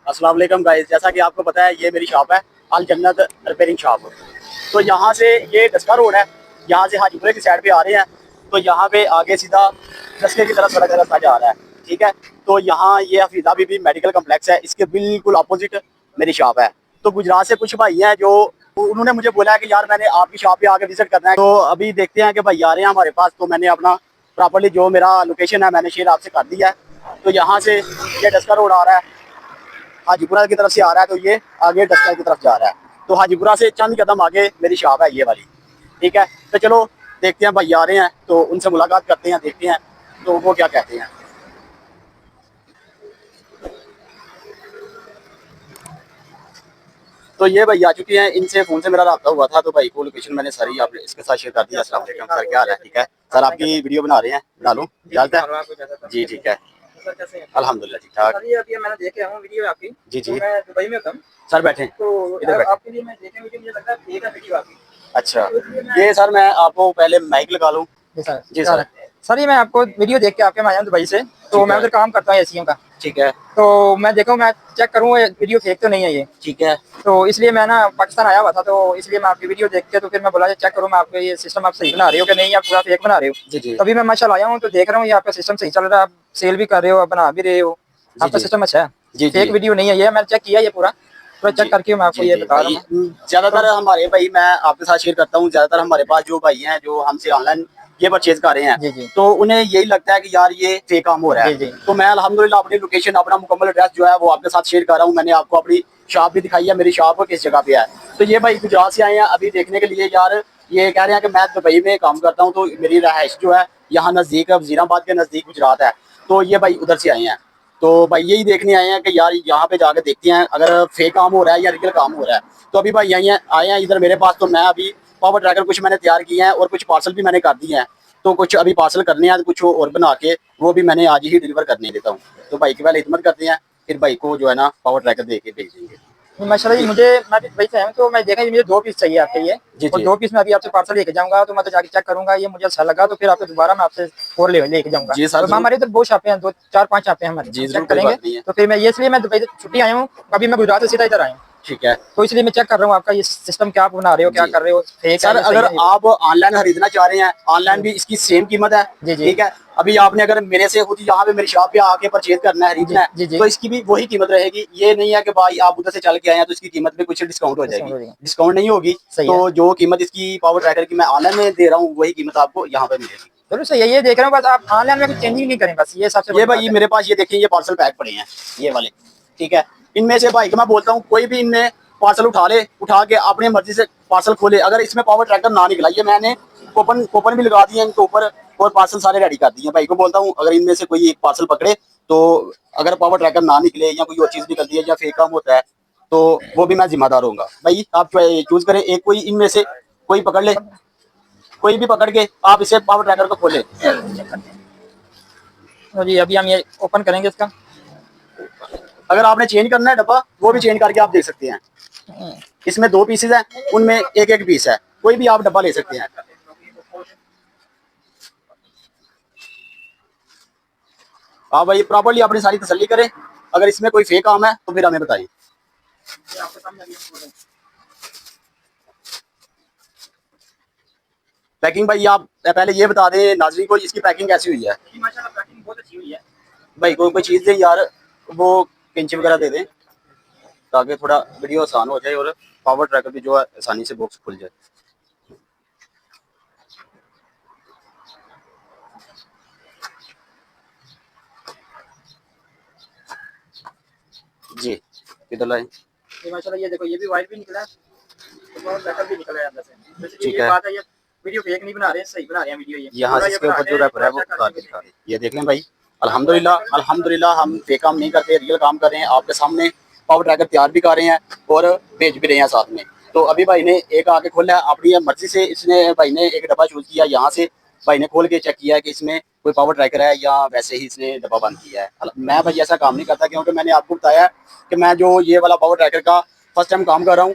अस्सलाम वालेकुम गाइस, जैसा कि आपको पता है ये मेरी शॉप है अल जन्नत रिपेयरिंग शॉप। तो यहाँ से ये डस्का रोड है, यहाँ से हाजीपुरे की साइड पे आ रहे हैं तो यहाँ पे आगे सीधा डस्के की तरफ सड़क का रास्ता जा रहा है, ठीक है। तो यहाँ ये हफीज़ा बीबी मेडिकल कम्प्लेक्स है, इसके बिल्कुल अपोजिट मेरी शॉप है। तो गुजरात से कुछ भाई हैं जो उन्होंने मुझे बोला है कि यार मैंने आपकी शॉप पे आके विजिट करना है, तो अभी देखते हैं कि भाई आ रहे हैं हमारे पास। तो मैंने अपना प्रॉपर्ली जो मेरा लोकेशन है मैंने शेयर आपसे कर दिया है। तो यहाँ से ये डस्का रोड आ रहा है, हाजीपुरा की तरफ से आ रहा है, तो ये आगे डस्का की तरफ जा रहा है। तो हाजीपुरा से चंद कदम आगे मेरी शॉप है ये वाली, ठीक है। तो चलो देखते हैं भाई आ रहे हैं तो उनसे मुलाकात करते हैं, देखते हैं तो वो क्या कहते हैं। तो ये भाई आ चुके हैं, इनसे फ़ोन से मेरा रब्ता हुआ था तो भाई को लोकेशन मैंने सारी आप इसके साथ शेयर कर दिया। अस्सलाम वालेकुम सर, क्या हाल है? ठीक है सर, आपकी वीडियो बना रहे हैं, बना लूँ? इजाज़त है जी? ठीक है अल्हम्दुलिल्लाह ठीक ठाक। अभी मैंने देखे हूँ वीडियो आपकी। जी जी तो मैं दुबई में हूँ सर, बैठे तो इधर बैठे। आपके लिए मैं देखे मुझे लगता है फेक है वीडियो आपकी। अच्छा ये सर मैं आपको पहले माइक लगा लूँ? जी सर। जी सर। सर ये मैं आपको वीडियो देख के आपके मैं आया हूँ दुबई से, तो मैं उधर काम करता हूँ एसीओ का। ठीक है तो मैं देखा मैं चेक करूँ वीडियो फेक तो नहीं है ये। ठीक है। तो इसलिए मैं ना पाकिस्तान आया हुआ था, तो इसलिए मैं आपकी वीडियो देख के तो फिर मैं बोला चेक करूँ मैं आपको ये सिस्टम आप सही बना रहे हो कि नहीं, आप पूरा फेक बना रहे हो। जी जी तभी मैं माशाल्लाह आया हूँ तो देख रहा हूँ ये आपका सिस्टम सही चल रहा है, आप सेल भी कर रहे हो, आप बना भी रहे हो, आपका सिस्टम अच्छा है। जी फेक वीडियो नहीं है ये, मैंने चेक किया ये पूरा चेक करके मैं आपको ये बता रहा हूँ। ज़्यादातर हमारे भाई मैं आपके साथ शेयर करता हूँ, ज़्यादातर हमारे पास जो भाई हैं जो हमसे ऑनलाइन ये परचेज कर रहे जी हैं जी तो उन्हें यही लगता है कि यार ये फेक काम हो रहा जी है। जी तो मैं अल्हम्दुलिल्लाह अपनी लोकेशन अपना मुकम्मल एड्रेस जो है वो आपके साथ शेयर कर रहा हूँ। मैंने आपको अपनी शॉप भी दिखाई है, मेरी शॉप किस जगह पे है। तो ये भाई गुजरात से आए हैं अभी देखने के लिए, यार ये कह रहे हैं कि मैं दुबई में काम करता हूँ तो मेरी रहाइश जो है यहाँ नज़दीक वज़ीराबाद के नज़दीक गुजरात है। तो ये भाई उधर से आए हैं तो भाई यही देखने आए हैं कि यार यहाँ पे जाके देखते हैं अगर फेक काम हो रहा है या रियल काम हो रहा है। तो अभी भाई यहीं आए हैं इधर मेरे पास। तो मैं अभी पावर ट्रैकर कुछ मैंने तैयार किए हैं और कुछ पार्सल भी मैंने कर दिए हैं, तो कुछ अभी पार्सल करने हैं, कुछ और बना के वो भी मैंने आज ही डिलीवर करने देता हूँ। तो भाई की पहले हिम्मत करते हैं, फिर भाई को जो है ना पावर ट्रैकर दे के भेज देंगे। माशाल्लाह जी, मुझे मैं भी दुबई से आया हूँ तो मैं देखा मुझे 2 पीस चाहिए आपके ये। जी और जी 2 पीस में अभी आपसे पार्सल लेके जाऊंगा तो मैं तो जाके चेक करूंगा ये मुझे अच्छा लगा तो फिर आपको दोबारा मैं आपसे और लेके जाऊंगा। जी सर तो हमारे इधर बहुत शॉपें हैं, 2 4 5 शॉपें हैं हमारे, जी हम जरूर, चेक कोई करेंगे। बात नहीं है। तो फिर मैं ये इसलिए मैं दुबई से छुट्टी आया हूँ, अभी मैं गुजरात से सीधा इधर आया हूँ, ठीक है तो इसलिए मैं चेक कर रहा हूँ आपका ये सिस्टम क्या आप बना रहे हो, क्या जी कर रहे हो, फेक सर। है या सही अगर है। आप ऑनलाइन खरीदना चाह रहे हैं, ऑनलाइन भी इसकी सेम कीमत है, जी जी ठीक है। अभी आपने अगर मेरे से खुद यहाँ पे मेरी शॉप पे आके परचेज करना है, खरीदना जी है, जी तो इसकी भी वही कीमत रहेगी। ये नहीं है कि भाई आप उधर से चल के आए हैं तो इसकी कीमत में कुछ डिस्काउंट हो जाएगी, डिस्काउंट नहीं होगी। तो जो कीमत इसकी पावर ट्रैकर की मैं ऑनलाइन में दे रहा हूँ वही कीमत आपको यहाँ पे मिलेगी। चलो सही है, ये देख रहा हूँ बस आप ऑनलाइन में कुछ चेंजिंग नहीं करें, बस ये सबसे ये बड़ी बात भाई है। मेरे पास ये देखिए ये पार्सल पैक पड़े हैं ये वाले, ठीक है। इनमें से भाई को मैं बोलता हूँ कोई भी इनमें पार्सल उठा ले, उठा के अपनी मर्जी से पार्सल खोले। अगर इसमें पावर ट्रैकर ना निकला, ये मैंने कूपन भी लगा दिए इनके ऊपर और पार्सल सारे रेडी कर दिए। भाई को बोलता हूँ अगर इनमें से कोई एक पार्सल पकड़े तो अगर पावर ट्रैकर ना निकले या कोई और चीज़ निकलती है या फेक काम होता है तो वो भी मैं जिम्मेदार होऊंगा। भाई आप चूज करें एक, कोई इनमें से कोई पकड़ ले, कोई भी पकड़ के आप इसे पावर ट्रैकर को खोले। तो जी अभी हम ये ओपन करेंगे इसका। अगर आपने चेंज करना है डब्बा वो भी चेंज करके आप देख सकते हैं। इसमें 2 पीसेज हैं, उनमें एक एक पीस है, कोई भी आप डब्बा ले सकते हैं। आप भाई प्रॉपर्ली अपनी सारी तसल्ली करें, अगर इसमें कोई फेक काम है तो फिर हमें बताइए। पैकिंग भाई आप पहले ये बता दें नाज़रीन को इसकी पैकिंग कैसी हुई है। माशाल्लाह पैकिंग बहुत अच्छी हुई है। भाई कोई चीज़ दें यार, वो किंच वगैरह दे दें ताकि थोड़ा वीडियो आसान हो जाए और पावर ट्रैकर भी जो है आसानी से बॉक्स खुल जाए। जी किधर लाए? ये माशाल्लाह ये देखो ये भी वाइट भी निकला है तो बहुत बेटर भी निकला है अंदर से। वैसे ठीक ये है। बात है, ये वीडियो फेक नहीं बना रहे, सही बना रहे हैं वीडियो। ये यहाँ से इसके ऊपर जो रैपर है वो उतार के दिखा दें। ये देख लें भाई, अल्हम्दुलिल्लाह अल्हम्दुलिल्लाह हम फेक काम नहीं करते, रियल काम कर रहे हैं। आपके सामने पावर ट्रैकर तैयार भी कर रहे हैं और भेज भी रहे हैं साथ में। तो अभी भाई ने एक आके खोला है अपनी मर्जी से, इसने भाई ने एक डब्बा चूज किया, यहाँ से भाई ने खोल के चेक किया है कि इसमें कोई पावर ट्रैकर है या वैसे ही इसने डब्बा बंद किया है। मैं भाई ऐसा काम नहीं करता क्योंकि मैंने आपको बताया कि मैं जो ये वाला पावर ट्रैकर का फर्स्ट टाइम काम कर रहा हूँ